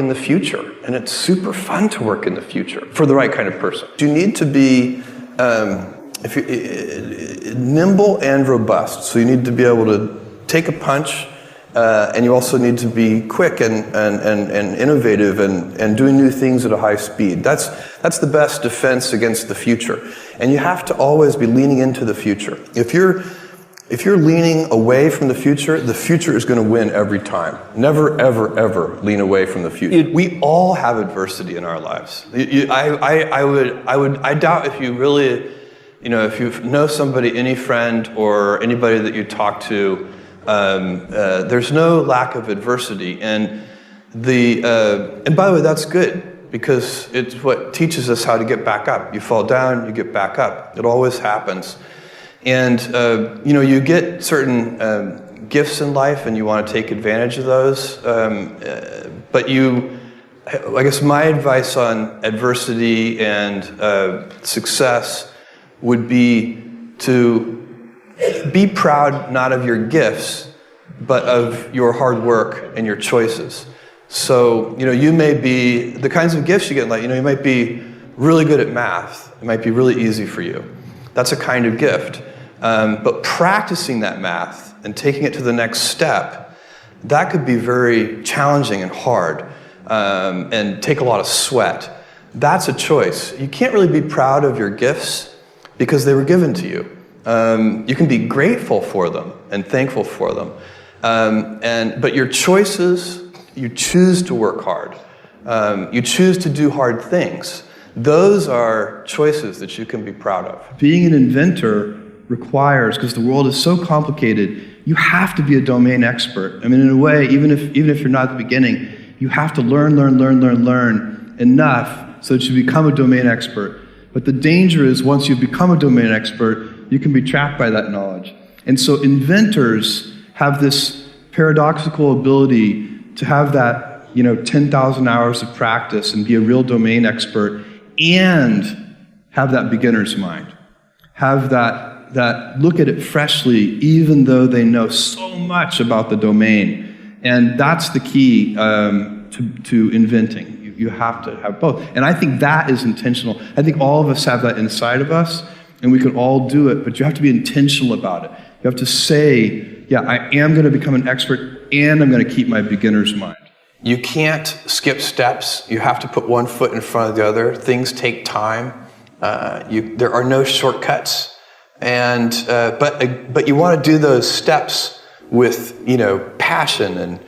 in the future, and it's super fun to work in the future for the right kind of person. You need to be nimble and robust. So you need to be able to take a punch, and you also need to be quick and innovative and doing new things at a high speed. That's the best defense against the future. And you have to always be leaning into the future. If you're leaning away from the future is going to win every time. Never, ever, ever lean away from the future. We all have adversity in our lives. I doubt if you really, if you know somebody, any friend or anybody that you talk to, there's no lack of adversity. And by the way, that's good, because it's what teaches us how to get back up. You fall down, you get back up. It always happens. And, you get certain gifts in life and you want to take advantage of those. But I guess my advice on adversity and success would be to be proud not of your gifts, but of your hard work and your choices. So, you may be, the kinds of gifts you get in life, you might be really good at math. It might be really easy for you. That's a kind of gift. But practicing that math and taking it to the next step, that could be very challenging and hard, and take a lot of sweat. That's a choice. You can't really be proud of your gifts because they were given to you. You can be grateful for them and thankful for them. But your choices, you choose to work hard. You choose to do hard things. Those are choices that you can be proud of. Being an inventor requires, because the world is so complicated, you have to be a domain expert. I mean, in a way, even if you're not at the beginning, you have to learn enough so that you become a domain expert. But the danger is, once you become a domain expert, you can be trapped by that knowledge. And so inventors have this paradoxical ability to have that, 10,000 hours of practice and be a real domain expert, and have that beginner's mind. Have that look at it freshly, even though they know so much about the domain. And that's the key to inventing. You have to have both. And I think that is intentional. I think all of us have that inside of us, and we can all do it, but you have to be intentional about it. You have to say, yeah, I am going to become an expert, and I'm going to keep my beginner's mind. You can't skip steps. You have to put one foot in front of the other. Things take time. There are no shortcuts. And but you want to do those steps with passion and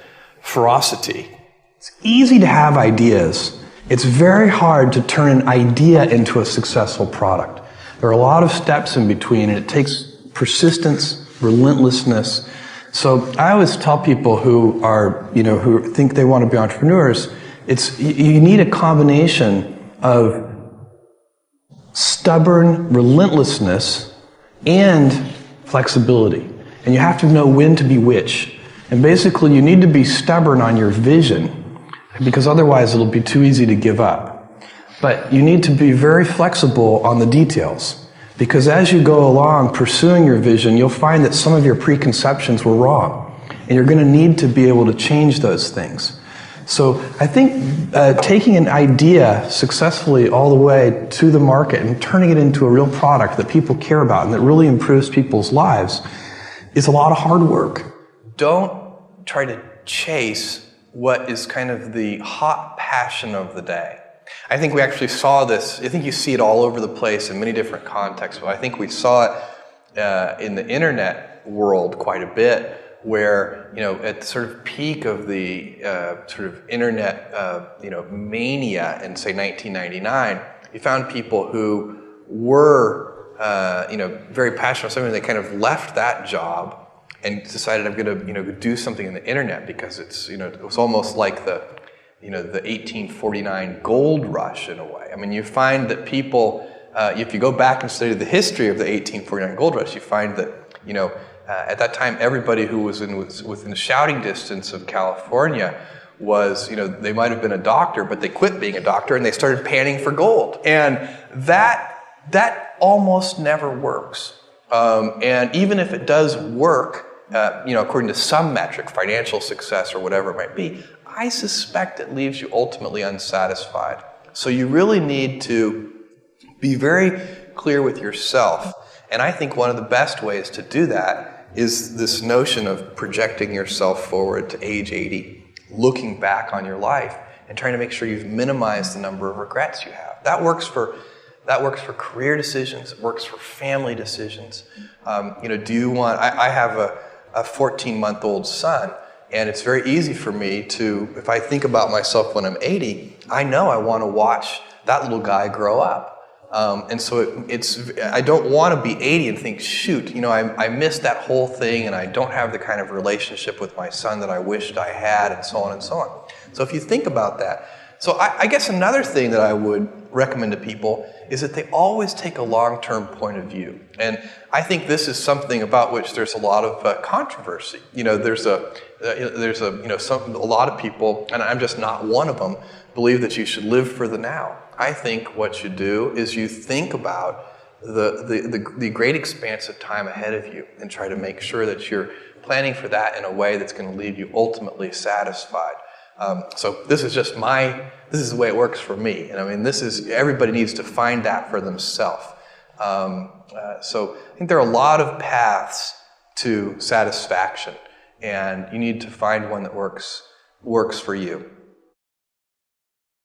ferocity. It's easy to have ideas. It's very hard to turn an idea into a successful product. There are a lot of steps in between, and it takes persistence, relentlessness. So I always tell people who are who think they want to be entrepreneurs, you need a combination of stubborn relentlessness and flexibility. And you have to know when to be which. And basically, you need to be stubborn on your vision, because otherwise it'll be too easy to give up. But you need to be very flexible on the details, because as you go along pursuing your vision, you'll find that some of your preconceptions were wrong. And you're going to need to be able to change those things. So I think taking an idea successfully all the way to the market and turning it into a real product that people care about and that really improves people's lives is a lot of hard work. Don't try to chase what is kind of the hot passion of the day. I think we actually saw this. I think you see it all over the place in many different contexts, but I think we saw it in the internet world quite a bit, where, at the sort of peak of the sort of internet, mania in, say, 1999, you found people who were, very passionate about something. They kind of left that job and decided, I'm going to, do something in the internet, because it's, it was almost like the 1849 gold rush in a way. I mean, you find that people, if you go back and study the history of the 1849 gold rush, you find that, at that time, everybody who was within shouting distance of California was, they might have been a doctor, but they quit being a doctor and they started panning for gold. And that almost never works. And even if it does work, according to some metric, financial success or whatever it might be, I suspect it leaves you ultimately unsatisfied. So you really need to be very clear with yourself. And I think one of the best ways to do that is this notion of projecting yourself forward to age 80, looking back on your life and trying to make sure you've minimized the number of regrets you have. That works for career decisions. It works for family decisions. Do you want? I have a 14-month-old son, and it's very easy for me to, if I think about myself when I'm 80, I know I want to watch that little guy grow up. And so I don't want to be 80 and think, shoot, I missed that whole thing, and I don't have the kind of relationship with my son that I wished I had, and so on and so on. So if you think about that, so I guess another thing that I would recommend to people is that they always take a long-term point of view. And I think this is something about which there's a lot of controversy. There's a lot of people, and I'm just not one of them, believe that you should live for the now. I think what you do is you think about the great expanse of time ahead of you and try to make sure that you're planning for that in a way that's going to leave you ultimately satisfied. So this is the way it works for me. And everybody needs to find that for themselves. So I think there are a lot of paths to satisfaction, and you need to find one that works for you.